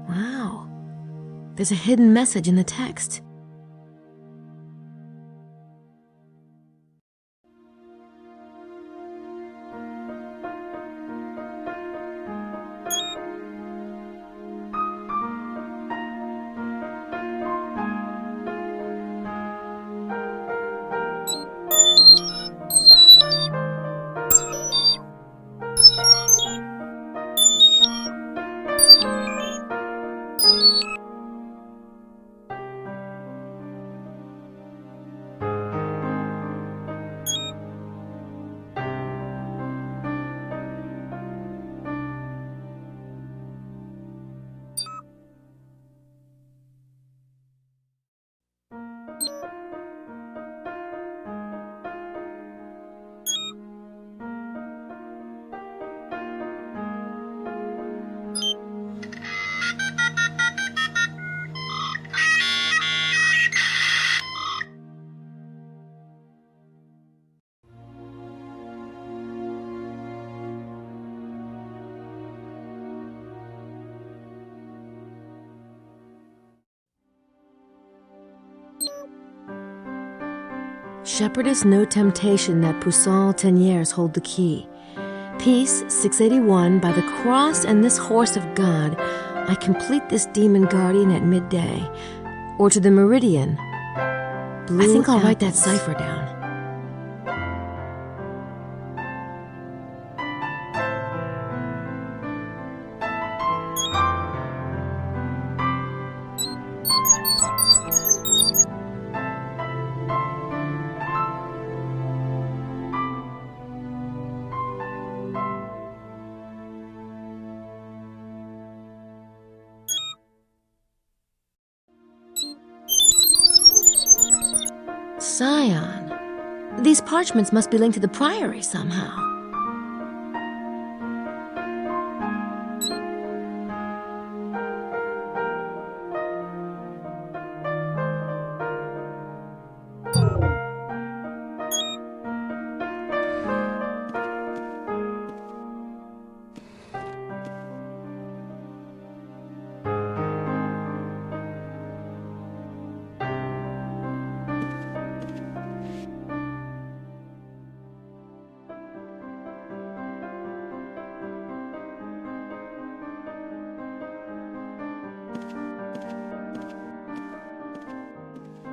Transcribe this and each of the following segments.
Wow, there's a hidden message in the text. Shepherdess no temptation that Poussin Teniers hold the key. Peace 681, by the cross and this horse of God, I complete this demon guardian at midday. Or to the meridian. Blue I think I'll write that cipher down. Scion. These parchments must be linked to the priory somehow.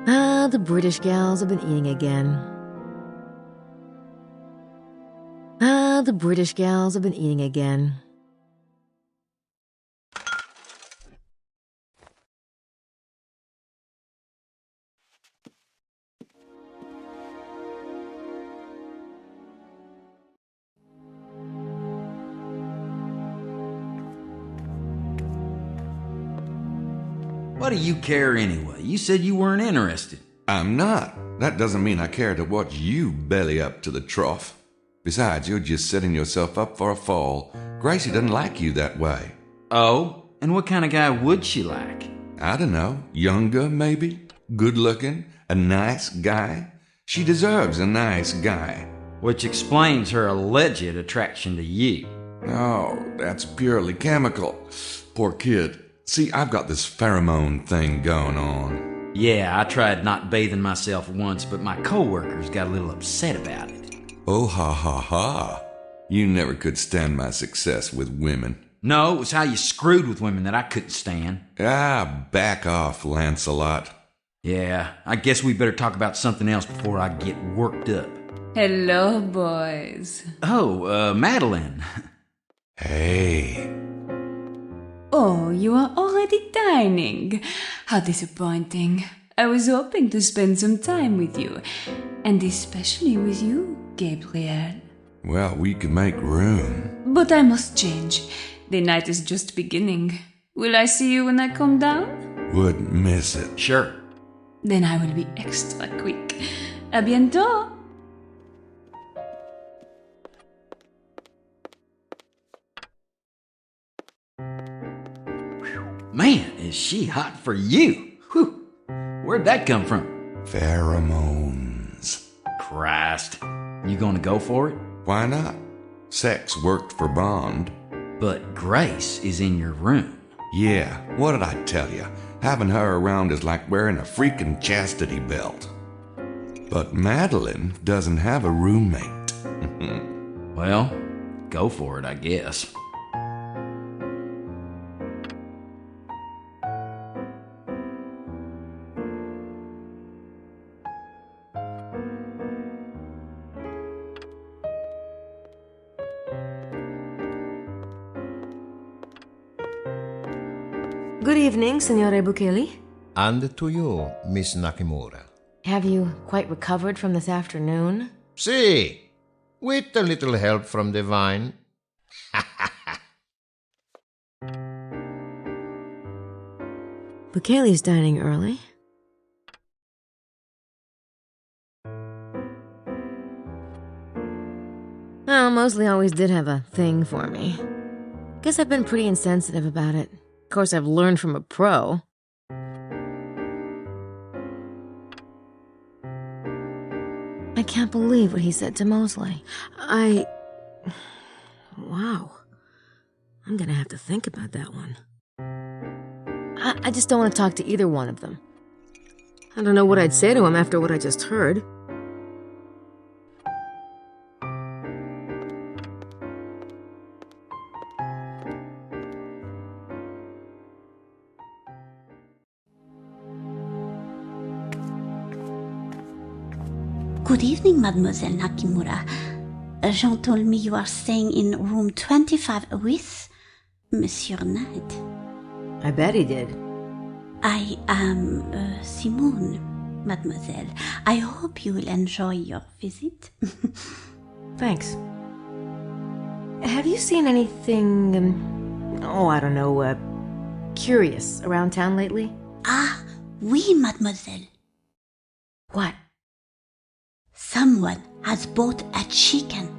Ah, the British gals have been eating again. Ah, the British gals have been eating again. What do you care anyway? You said you weren't interested. I'm not. That doesn't mean I care to watch you belly up to the trough. Besides, you're just setting yourself up for a fall. Gracie doesn't like you that way. Oh? And what kind of guy would she like? I don't know. Younger, maybe? Good-looking? A nice guy? She deserves a nice guy. Which explains her alleged attraction to you. Oh, that's purely chemical. Poor kid. See, I've got this pheromone thing going on. Yeah, I tried not bathing myself once, but my coworkers got a little upset about it. Oh, ha, ha, ha. You never could stand my success with women. No, it was how you screwed with women that I couldn't stand. Ah, back off, Lancelot. Yeah, I guess we better talk about something else before I get worked up. Hello, boys. Oh, Madeline. Hey. Oh, you are already dining. How disappointing. I was hoping to spend some time with you, and especially with you, Gabriel. Well, we could make room. But I must change. The night is just beginning. Will I see you when I come down? Wouldn't miss it. Sure. Then I will be extra quick. À bientôt. Man, is she hot for you. Whew. Where'd that come from? Pheromones. Christ. You gonna go for it? Why not? Sex worked for Bond. But Grace is in your room. Yeah, what did I tell you? Having her around is like wearing a freaking chastity belt. But Madeline doesn't have a roommate. Well, go for it, I guess. Good evening, Signore Bukeli. And to you, Miss Nakimura. Have you quite recovered from this afternoon? See, with a little help from the vine. Bukeli's dining early. Well, Mosley always did have a thing for me. Guess I've been pretty insensitive about it. Of course, I've learned from a pro. I can't believe what he said to Mosley. Wow. I'm gonna have to think about that one. I just don't want to talk to either one of them. I don't know what I'd say to him after what I just heard. Good evening, Mademoiselle Nakimura. Jean told me you are staying in room 25 with Monsieur Knight. I bet he did. I am Simone, Mademoiselle. I hope you will enjoy your visit. Thanks. Have you seen anything, I don't know, curious around town lately? Ah, oui, Mademoiselle. What? Someone has bought a chicken.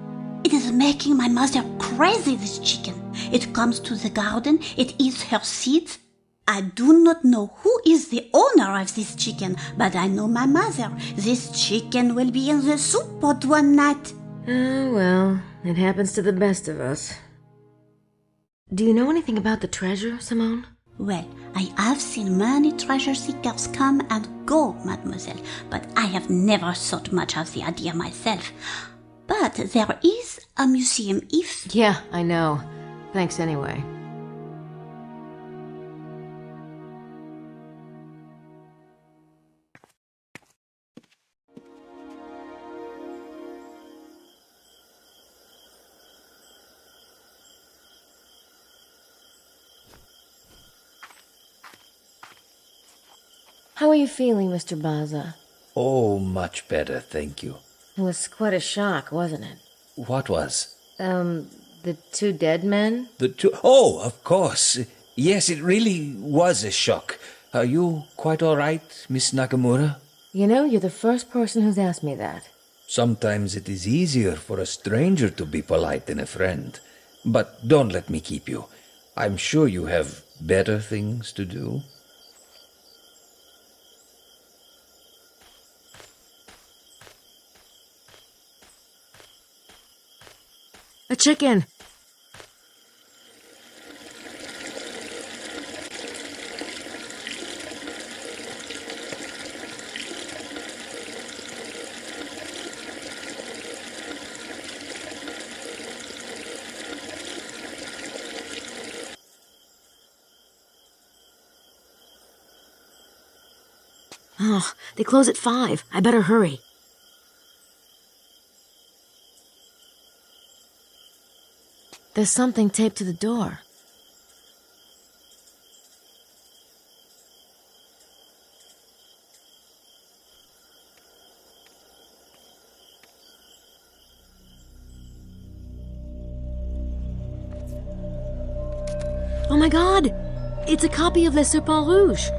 It is making my mother crazy, this chicken. It comes to the garden, it eats her seeds. I do not know who is the owner of this chicken, but I know my mother. This chicken will be in the soup pot one night. Oh, well, it happens to the best of us. Do you know anything about the treasure, Simone? Well, I have seen many treasure seekers come and go, Mademoiselle, but I have never thought much of the idea myself. But there is a museum if... Yeah, I know. Thanks anyway. How are you feeling, Mr. Baza? Oh, much better, thank you. It was quite a shock, wasn't it? What was? The two dead men? The two... Oh, of course. Yes, it really was a shock. Are you quite all right, Miss Nakamura? You know, you're the first person who's asked me that. Sometimes it is easier for a stranger to be polite than a friend. But don't let me keep you. I'm sure you have better things to do. A chicken! Oh, they close at 5. I better hurry. There's something taped to the door. Oh my God! It's a copy of Le Serpent Rouge!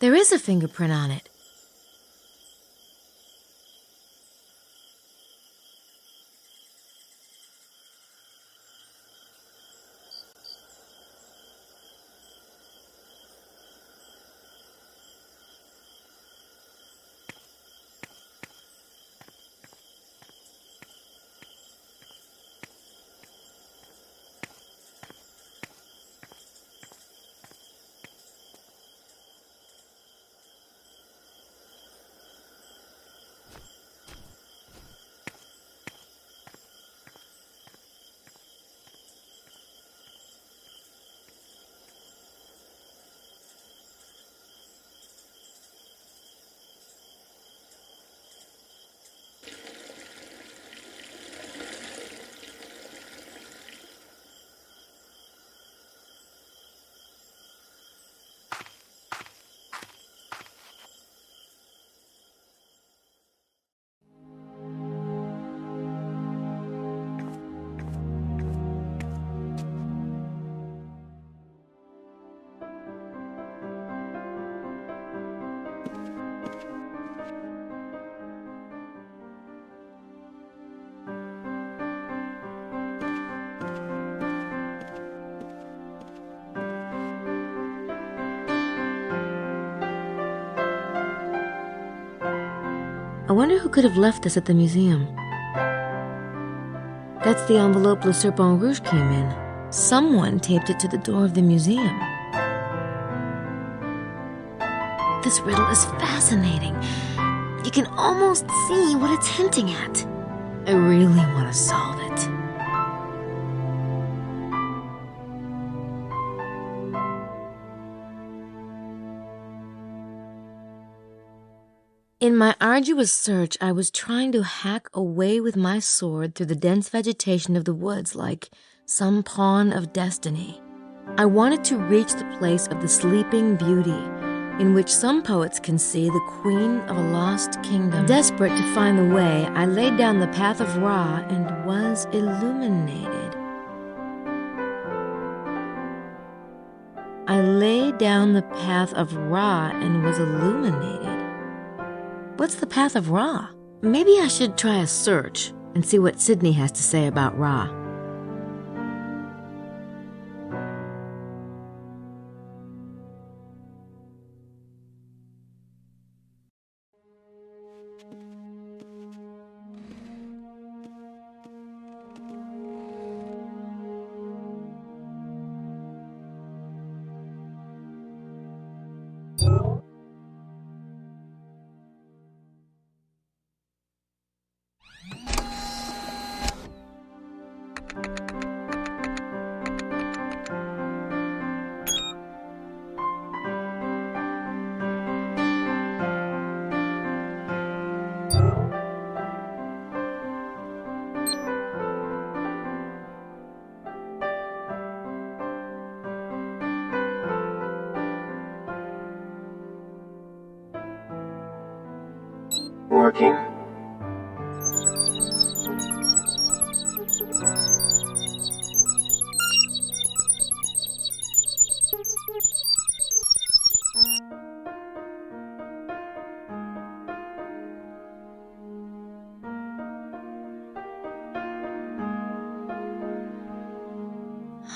There is a fingerprint on it. I wonder who could have left this at the museum. That's the envelope Le Serpent Rouge came in. Someone taped it to the door of the museum. This riddle is fascinating. You can almost see what it's hinting at. I really want to solve it. In my arduous search, I was trying to hack away with my sword through the dense vegetation of the woods like some pawn of destiny. I wanted to reach the place of the sleeping beauty, in which some poets can see the queen of a lost kingdom. Desperate to find the way, I laid down the path of Ra and was illuminated. I laid down the path of Ra and was illuminated. What's the path of Ra? Maybe I should try a search and see what Sydney has to say about Ra. Working.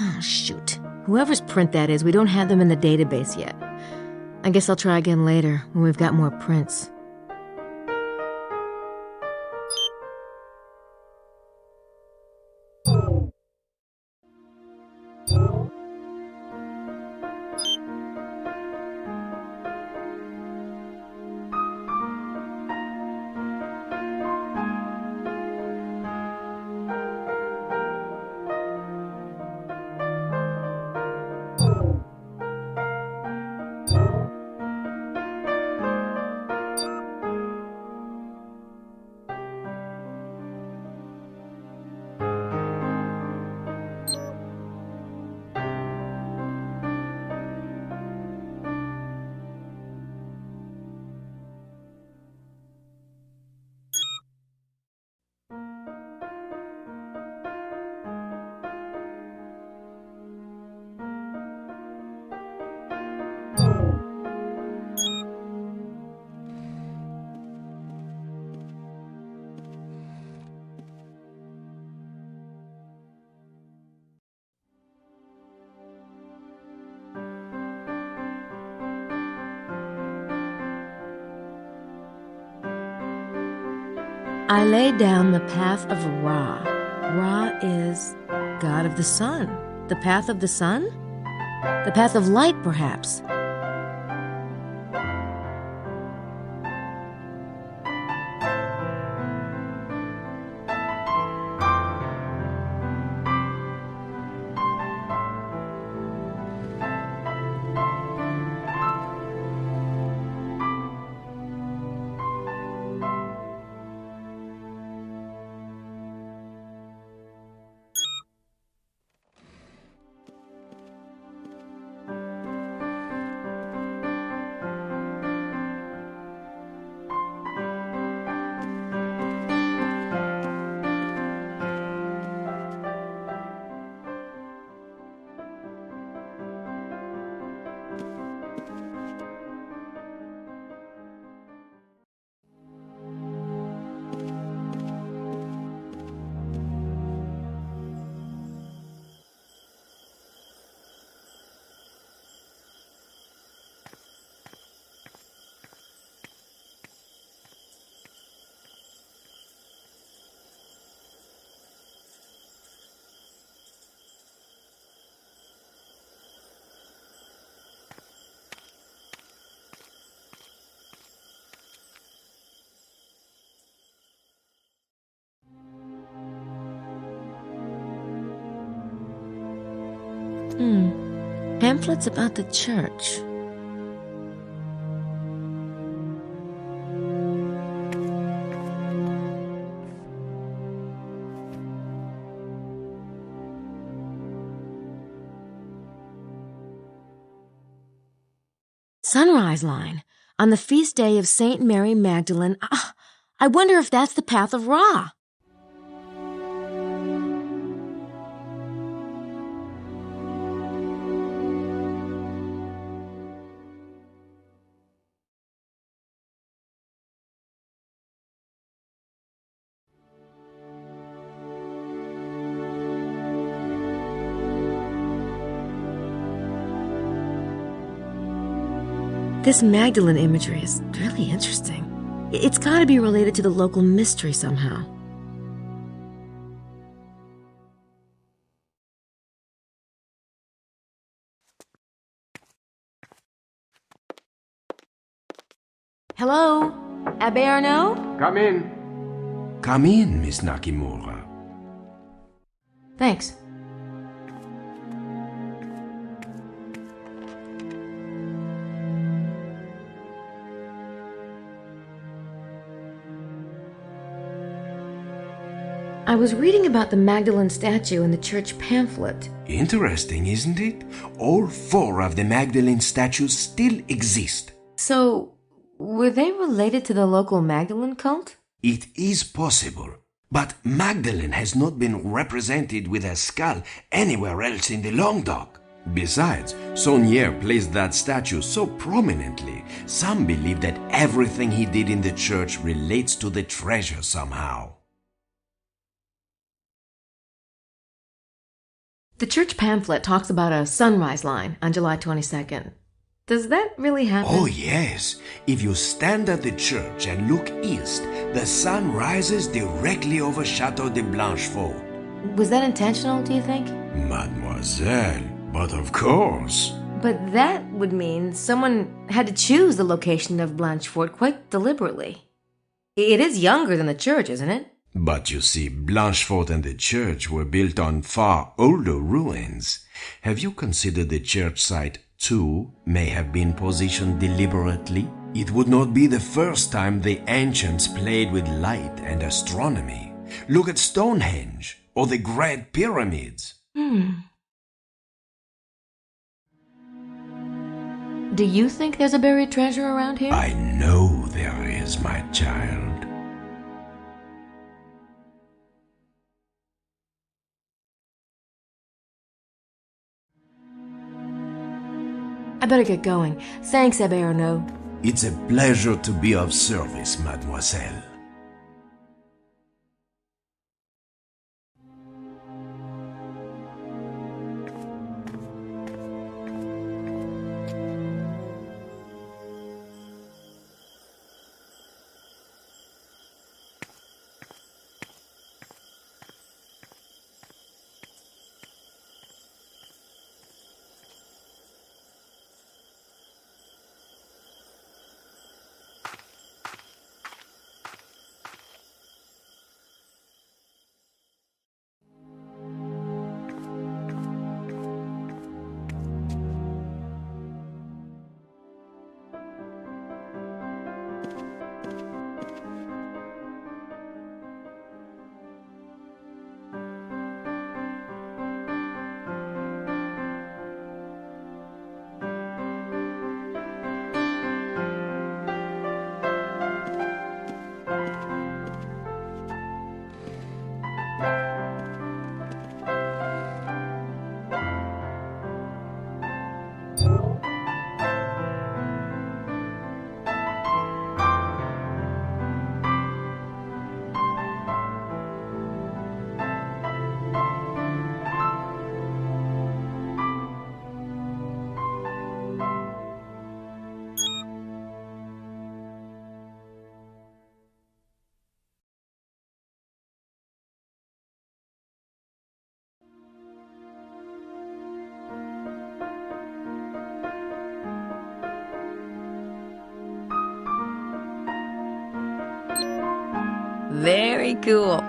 Oh, shoot. Whoever's print that is, we don't have them in the database yet. I guess I'll try again later, when we've got more prints. I laid down the path of Ra. Ra is god of the sun. The path of the sun? The path of light, perhaps. Pamphlets about the church. Sunrise line. On the feast day of Saint Mary Magdalene. I wonder if that's the path of Ra. This Magdalene imagery is really interesting. It's got to be related to the local mystery somehow. Hello? Abbe Arnaud? Come in. Come in, Miss Nakimura. Thanks. I was reading about the Magdalene statue in the church pamphlet. Interesting, isn't it? All 4 of the Magdalene statues still exist. So, Were they related to the local Magdalene cult? It is possible, but Magdalene has not been represented with a skull anywhere else in the Languedoc. Besides, Saunière placed that statue so prominently, some believe that everything he did in the church relates to the treasure somehow. The church pamphlet talks about a sunrise line on July 22nd. Does that really happen? Oh yes, if you stand at the church and look east, the sun rises directly over Chateau de Blanchefort. Was that intentional, do you think? Mademoiselle, but of course. But that would mean someone had to choose the location of Blanchefort quite deliberately. It is younger than the church, isn't it? But you see, Blanchefort and the church were built on far older ruins. Have you considered the church site too may have been positioned deliberately? It would not be the first time the ancients played with light and astronomy. Look at Stonehenge or the Great Pyramids. Do you think there's a buried treasure around here? I know there is, my child. I better get going. Thanks, Abbé Arnaud. It's a pleasure to be of service, mademoiselle. Very cool.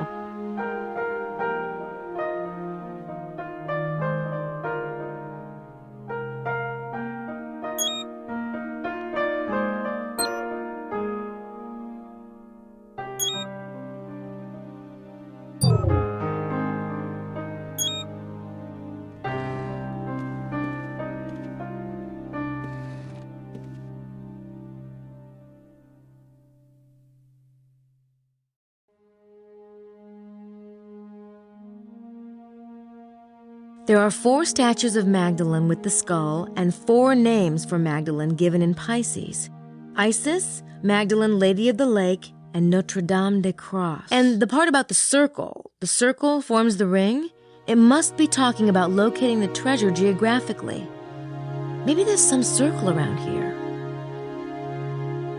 There are 4 statues of Magdalene with the skull and 4 names for Magdalene given in Pisces: Isis, Magdalene Lady of the Lake, and Notre Dame de Croix. And the part about the circle forms the ring. It must be talking about locating the treasure geographically. Maybe there's some circle around here.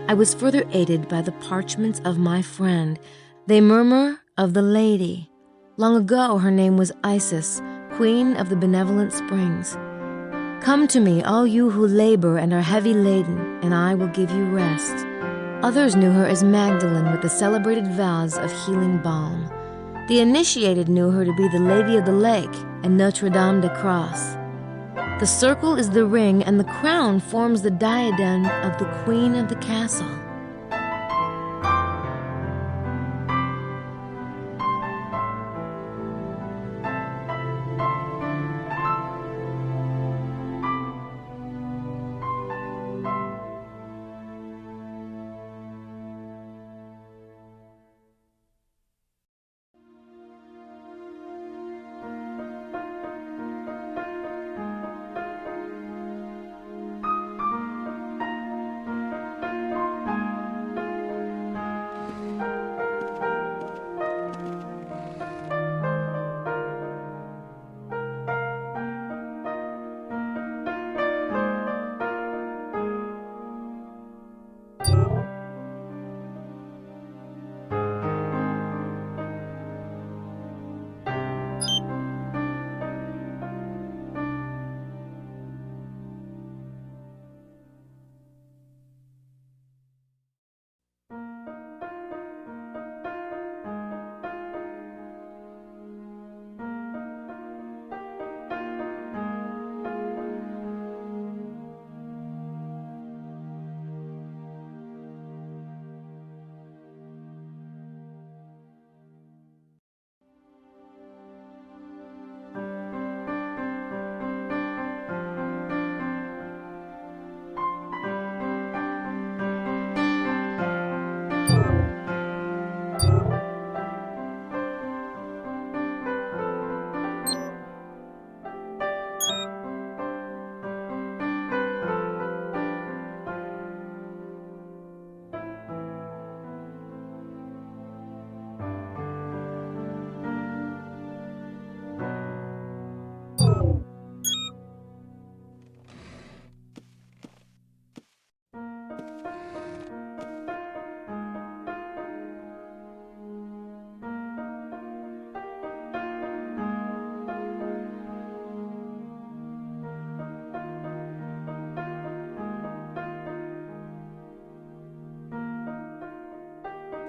I was further aided by the parchments of my friend. They murmur of the lady. Long ago her name was Isis, Queen of the benevolent springs. Come to me, all you who labor and are heavy laden, and I will give you rest. Others knew her as Magdalene with the celebrated vows of healing balm. The initiated knew her to be the Lady of the Lake and Notre Dame de Croix. The circle is the ring, and the crown forms the diadem of the Queen of the castle.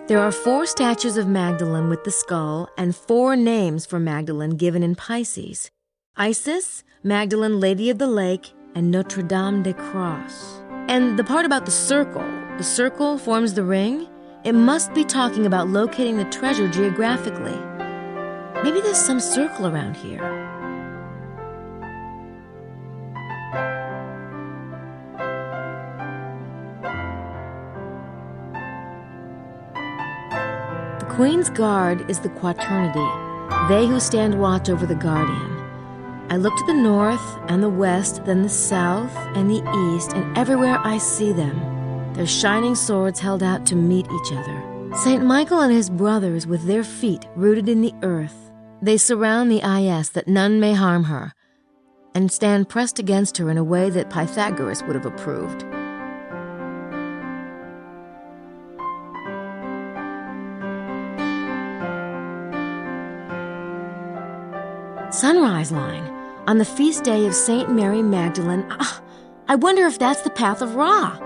There are 4 statues of Magdalene with the skull and 4 names for Magdalene given in Pisces: Isis, Magdalene Lady of the Lake, and Notre Dame de Cross. And the part about the circle forms the ring, it must be talking about locating the treasure geographically. Maybe there's some circle around here. The Queen's Guard is the Quaternity, they who stand watch over the Guardian. I look to the north and the west, then the south and the east, and everywhere I see them, their shining swords held out to meet each other. St. Michael and his brothers with their feet rooted in the earth, they surround the Is that none may harm her, and stand pressed against her in a way that Pythagoras would have approved. Sunrise line. On the feast day of St. Mary Magdalene, I wonder if that's the path of Ra.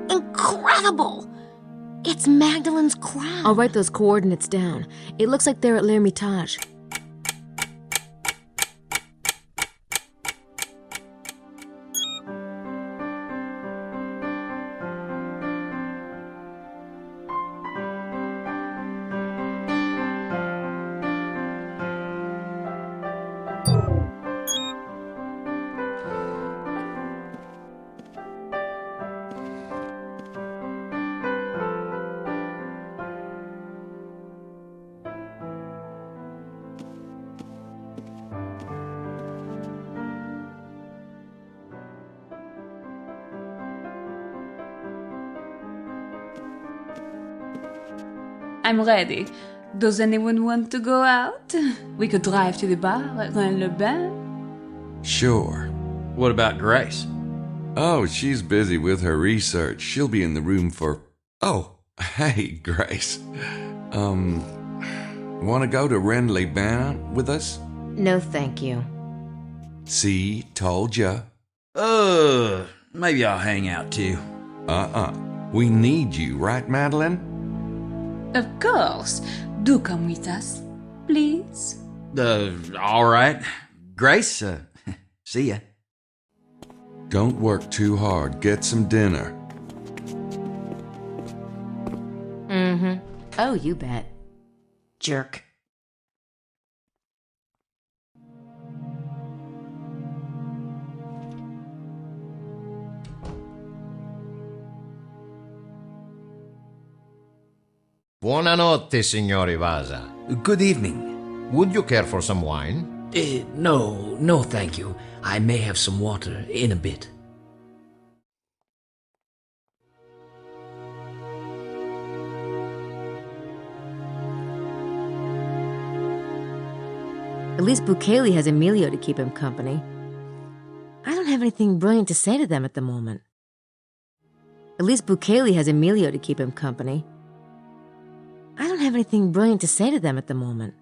Incredible! It's Magdalene's crown. I'll write those coordinates down. It looks like they're at l'Ermitage. I'm ready. Does anyone want to go out? We could drive to the bar at Rennes-le-Bain. Sure. What about Grace? Oh, she's busy with her research. She'll be in the room for... Oh, hey, Grace. Want to go to Rennes-les-Bains with us? No, thank you. See, told ya. Maybe I'll hang out too. We need you, right, Madeline? Of course, Do come with us, please. All right. Grace, see ya. Don't work too hard. Get some dinner. Mm-hmm. Oh, you bet. Jerk. Buonanotte, signori Vaza. Good evening. Would you care for some wine? No, thank you. I may have some water in a bit. At least Bukele has Emilio to keep him company. I don't have anything brilliant to say to them at the moment. At least Bukele has Emilio to keep him company. I don't have anything brilliant to say to them at the moment.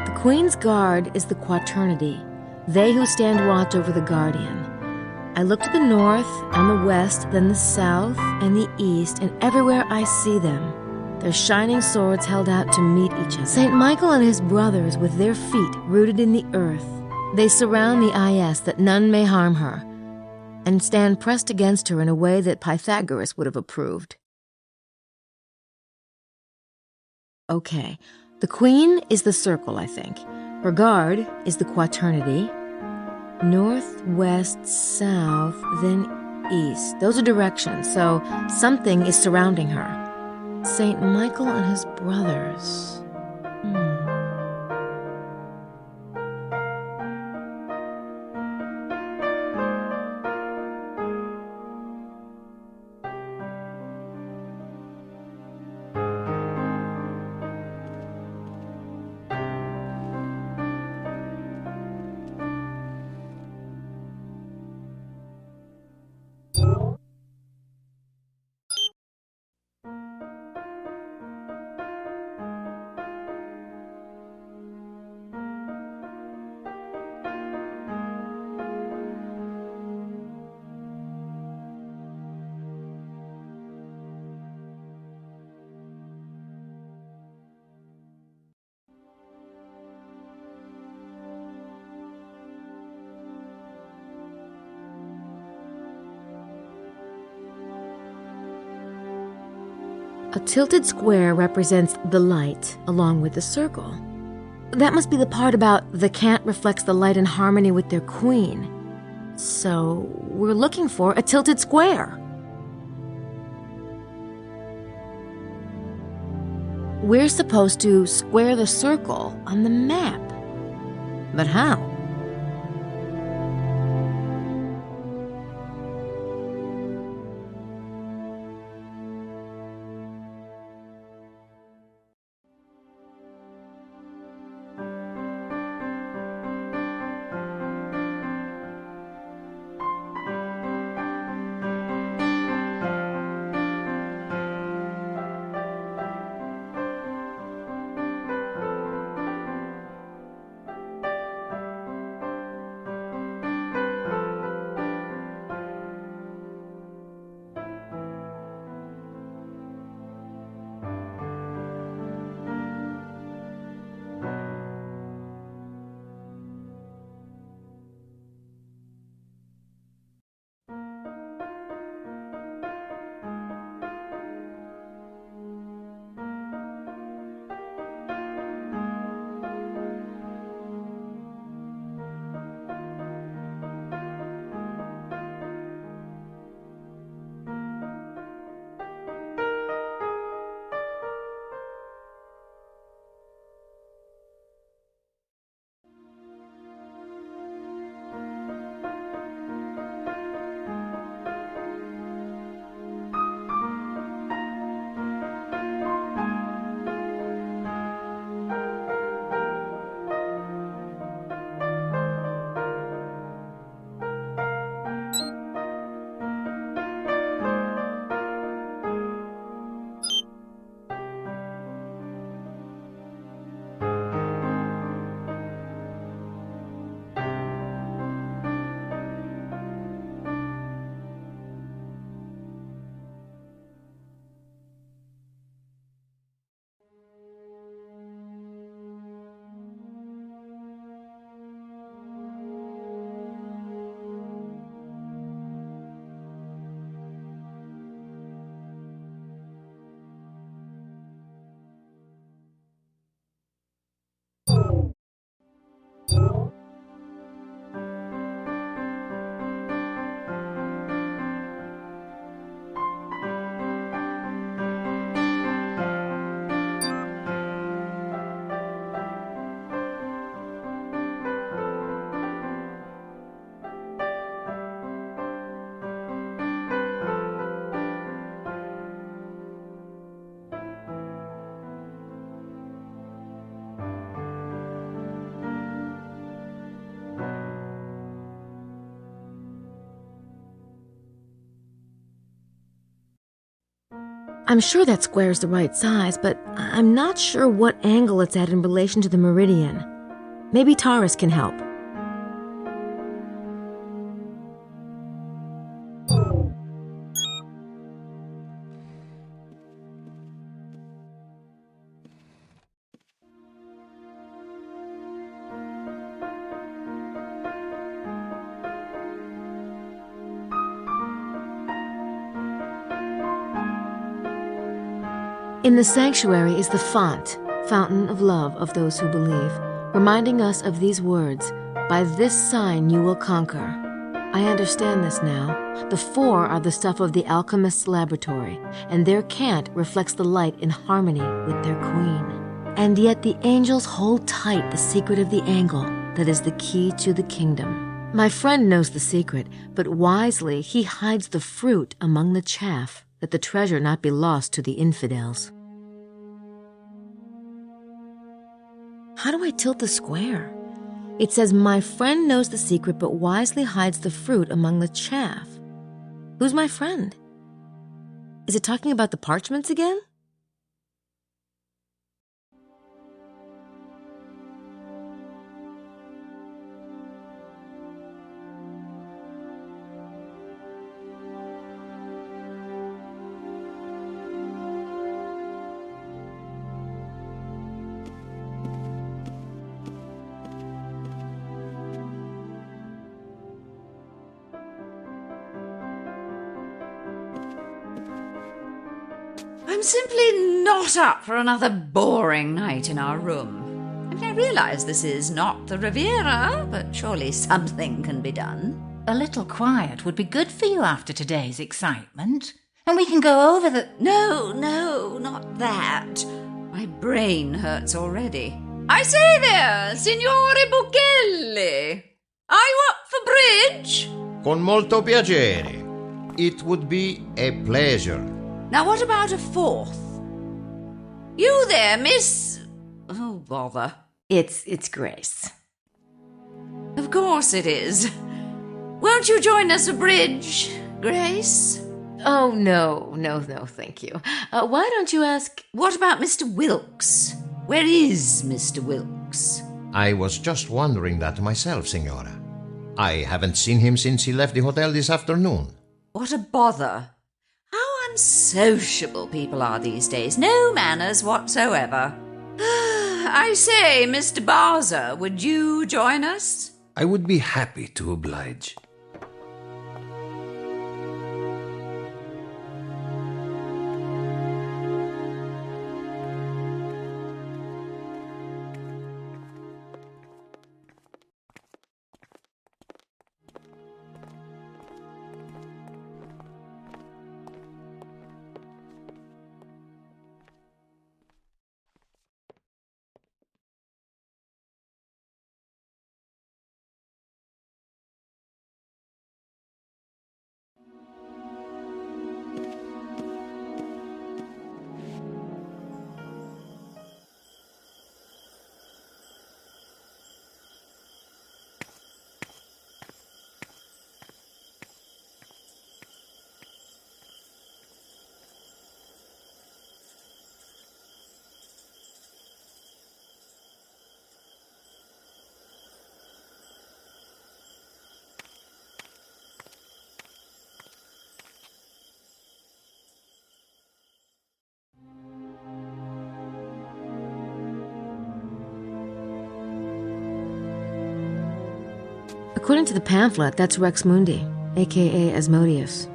The Queen's Guard is the Quaternity, they who stand watch over the Guardian. I look to the north and the west, then the south and the east, and everywhere I see them, their shining swords held out to meet each other. St. Michael and his brothers, with their feet rooted in the earth, they surround the Ias that none may harm her, and stand pressed against her in a way that Pythagoras would have approved. Okay, the Queen is the circle, I think. Her guard is the Quaternity. North, west, south, then east. Those are directions, so something is surrounding her. St. Michael and his brothers. A tilted square represents the light, along with the circle. That must be the part about the cant reflects the light in harmony with their queen. So, we're looking for a tilted square. We're supposed to square the circle on the map. But how? I'm sure that square is the right size, but I'm not sure what angle it's at in relation to the meridian. Maybe Taurus can help. In the sanctuary is the font, fountain of love of those who believe, reminding us of these words, "By this sign you will conquer." I understand this now. The four are the stuff of the alchemist's laboratory, and their cant reflects the light in harmony with their queen. And yet the angels hold tight the secret of the angle that is the key to the kingdom. My friend knows the secret, but wisely he hides the fruit among the chaff, that the treasure not be lost to the infidels. How do I tilt the square? It says, "My friend knows the secret, but wisely hides the fruit among the chaff." Who's my friend? Is it talking about the parchments again? I'm simply not up for another boring night in our room. I mean, I realise this is not the Riviera, but surely something can be done. A little quiet would be good for you after today's excitement. And we can go over the... No, not that. My brain hurts already. I say there, Signore Buchelli. Are you up for bridge? Con molto piacere. It would be a pleasure. Now what about a fourth? You there, Miss... Oh, bother. It's Grace. Of course it is. Won't you join us for bridge, Grace? Oh, no, thank you. Why don't you ask... What about Mr. Wilkes? Where is Mr. Wilkes? I was just wondering that myself, Signora. I haven't seen him since he left the hotel this afternoon. What a bother. How unsociable people are these days. No manners whatsoever. I say, Mr. Barzer, would you join us? I would be happy to oblige. According to the pamphlet, that's Rex Mundi, a.k.a. Asmodeus.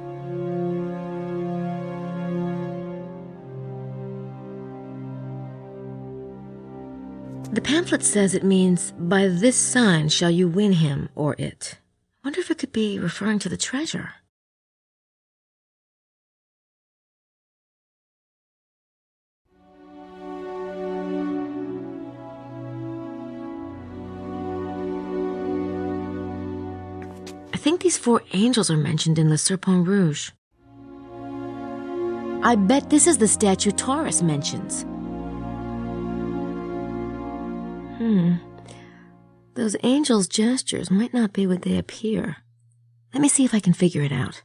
The pamphlet says it means, "By this sign shall you win him or it." I wonder if it could be referring to the treasure. I think these four angels are mentioned in Le Serpent Rouge. I bet this is the statue Taurus mentions. Those angels' gestures might not be what they appear. Let me see if I can figure it out.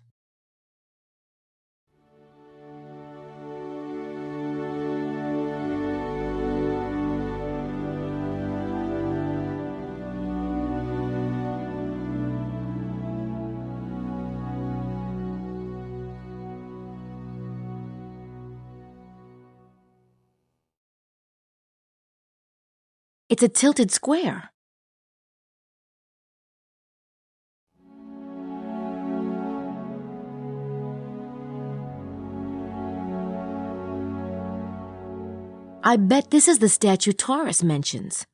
It's a tilted square. I bet this is the statue Taurus mentions.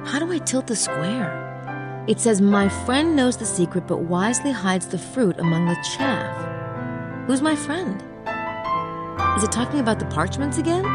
How do I tilt the square? It says, my friend knows the secret but wisely hides the fruit among the chaff. Who's my friend? Is it talking about the parchments again?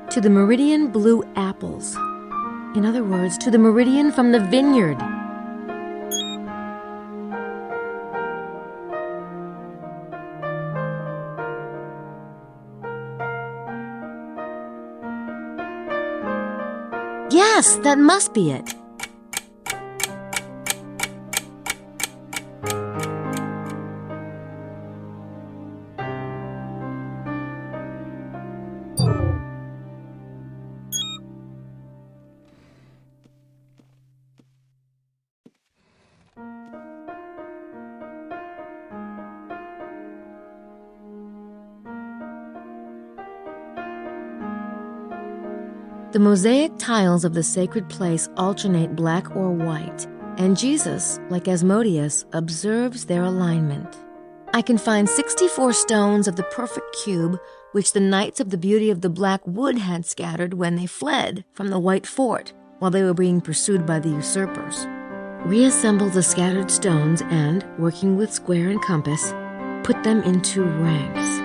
To the meridian blue apples. In other words, to the meridian from the vineyard. Yes, that must be it. The mosaic tiles of the sacred place alternate black or white, and Jesus, like Asmodeus, observes their alignment. I can find 64 stones of the perfect cube, which the Knights of the Beauty of the Black Wood had scattered when they fled from the White Fort while they were being pursued by the usurpers. Reassemble the scattered stones and, working with square and compass, put them into ranks.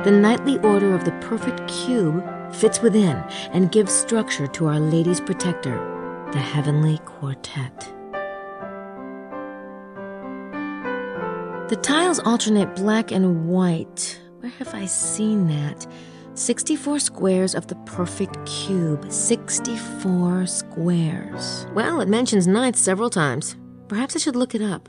The knightly order of the perfect cube fits within and gives structure to Our Lady's protector, the Heavenly Quartet. The tiles alternate black and white. Where have I seen that? 64 squares of the perfect cube. 64 squares. Well, it mentions knights several times. Perhaps I should look it up.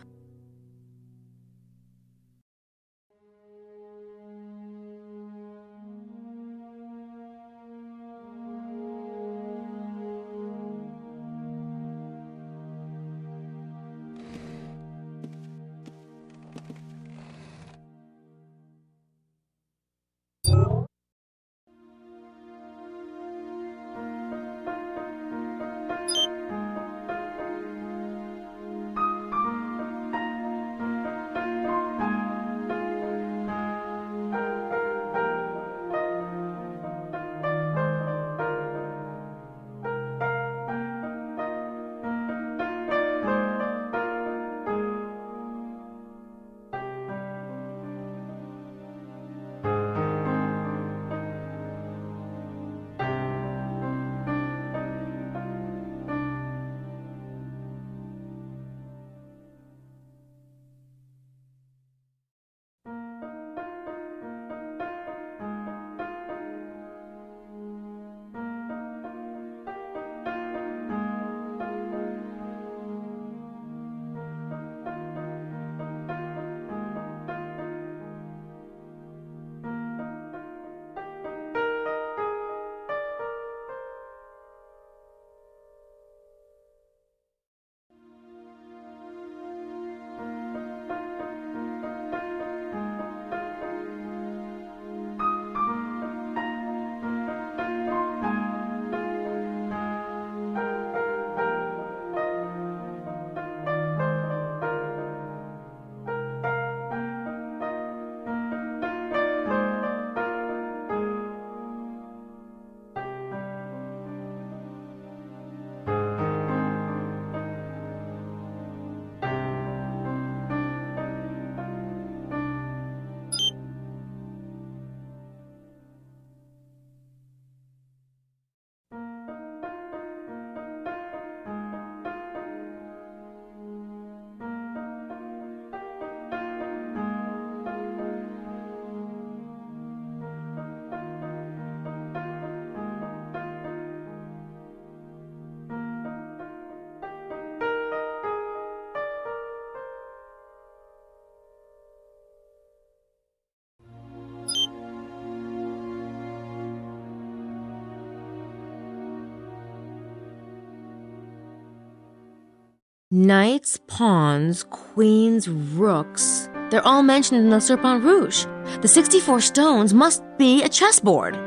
Knights, pawns, queens, rooks. They're all mentioned in the Serpent Rouge. The 64 stones must be a chessboard.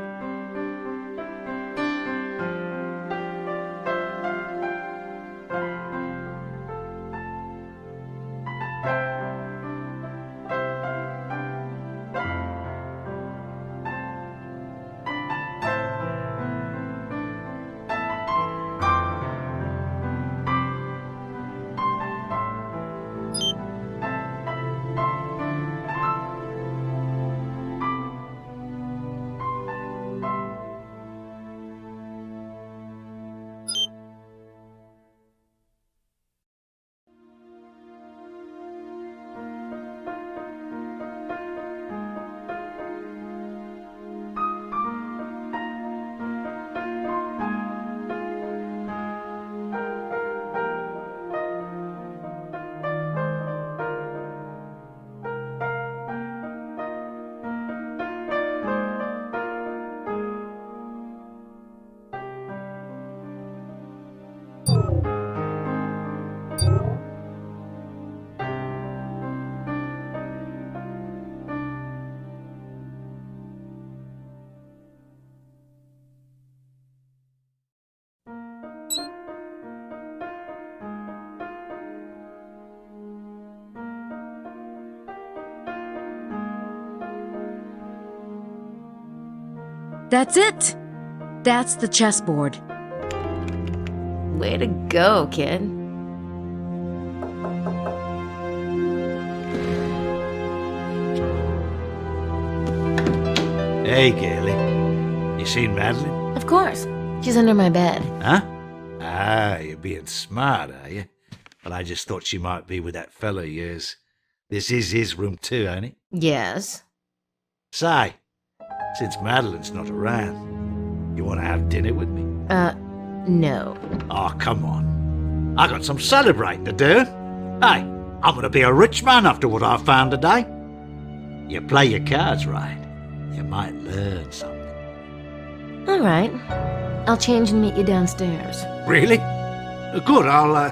That's it. That's the chessboard. Way to go, kid. Hey, Gailey. You seen Madeline? Of course. She's under my bed. Huh? Ah, you're being smart, are you? Well, I just thought she might be with that fella of yours. This is his room too, ain't it? Yes. Say, since Madeline's not around, you want to have dinner with me? No. Oh, come on. I got some celebrating to do. Hey, I'm going to be a rich man after what I found today. You play your cards right, you might learn something. All right. I'll change and meet you downstairs. Really? Good, I'll,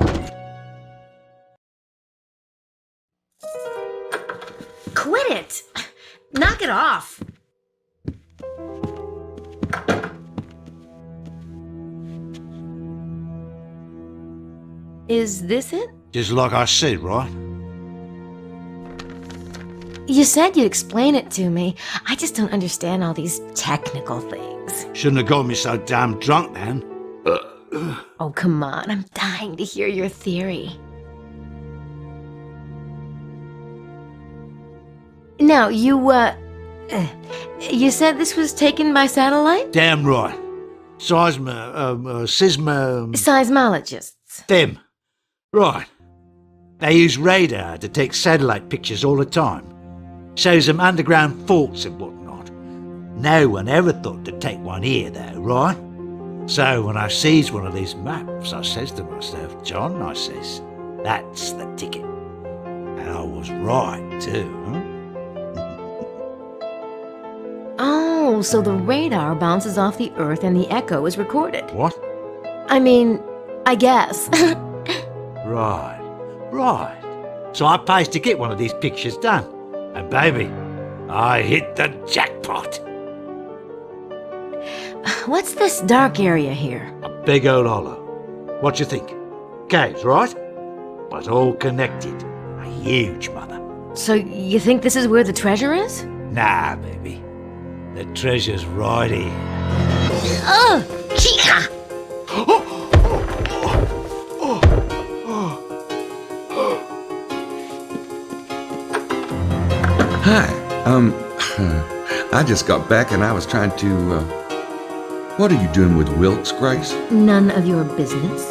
Quit it! Knock it off! Is this it? Just like I said, right? You said you'd explain it to me. I just don't understand all these technical things. Shouldn't have got me so damn drunk then. Oh, come on. I'm dying to hear your theory. Now, you said this was taken by satellite? Damn right. Seismologists. Them. Right. They use radar to take satellite pictures all the time. Shows them underground faults and whatnot. No one ever thought to take one here, though, right? So when I sees one of these maps, I says to myself, John, I says, that's the ticket. And I was right, too, huh? Oh, so the radar bounces off the Earth and the echo is recorded. What? I mean, I guess. Right. So I pays to get one of these pictures done. And baby, I hit the jackpot. What's this dark area here? A big old hollow. What you think? Caves, right? But all connected. A huge mother. So you think this is where the treasure is? Nah, baby. The treasure's right here. Ugh! Chica! Hi. I just got back and I was trying to, what are you doing with Wilkes, Grace? None of your business.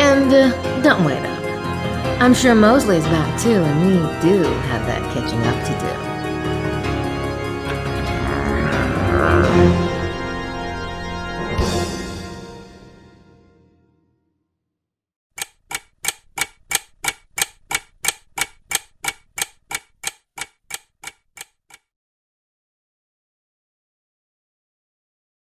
And, don't wait up. I'm sure Mosley's back too, and we do have that catching up to do.